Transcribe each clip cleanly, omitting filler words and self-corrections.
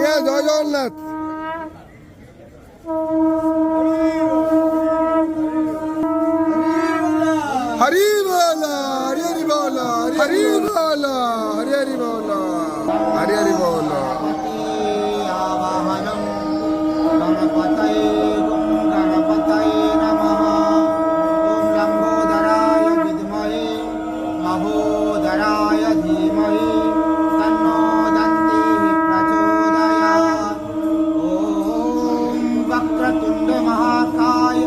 আগে জয় জগন্নাথ। হরি বলা হরি হরি বলা হরি বলা হরি হরি বলা হরি হরি বলা। আবাহনম গণপতয়ে গণপতয়ে নমঃ। ওম লম্বোদরায় বিদ্মহে মহোদরায় ধীমহি তন্নো দন্তি প্রচোদয়াৎ। ওম বক্রতুণ্ড মহাকায়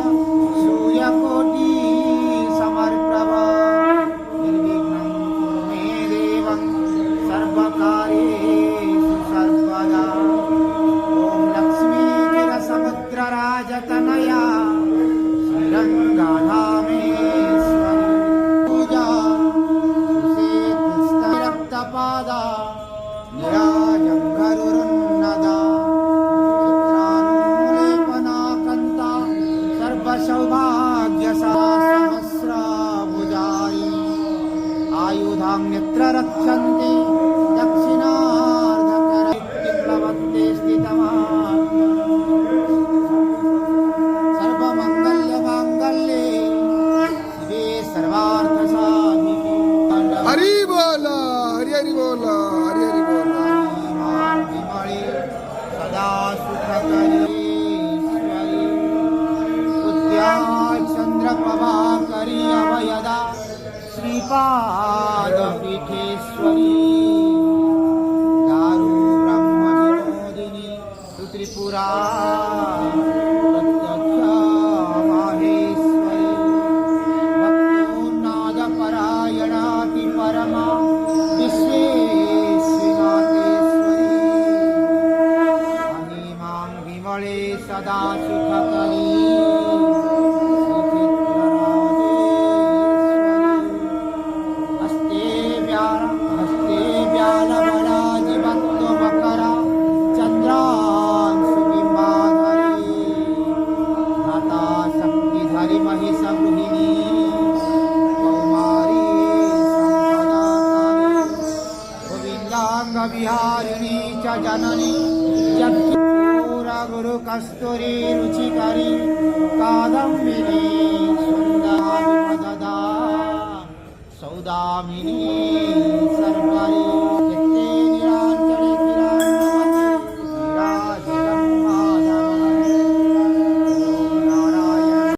সূর্যকোটি সমপ্রভ নির্বিঘ্नं কুরু মে দেব सर्वकार्येषु सर्वदा। ओम लक्ष्मी चिरसमुद्रराजतनया श्रीरङ्गधामेश्वरी पूजा सुसेतुस्तरक्तपादा निराजं गरुरुन्नदा। चित्रानुलेपनाकन्ता सर्वसौभाग्यसदा सहस्राभुजायी आयुधान्यत्र रक्षन्ति दक्षिणार्धकरे प्लवन्ते स्थितमात्मा। सर्वमङ्गल्यमाङ्गल्ये शिवे सर्वार्थसाधिके हरि बोला हरि हरि बोला हरि हरि बोला। मां विमले सदा सुखकरीश्वरी उद्याय चन्द्रप्रभाकरी अभयदा श्रीपादपीठेश्वरी दारु ब्रह्मविनोदिनी त्रिपुरा प्रत्यक्षा माहेश्वरी भक्तोन्नादपरायणाति परमा विश्वेश्वनाथेश्वरी। महिमां विमले सदा सुखकरी विहारिणी च जननी जगत्पूरा गुरु कस्तूरी रुचिकरी कादम्बिनी सुंदरा सौदामिनी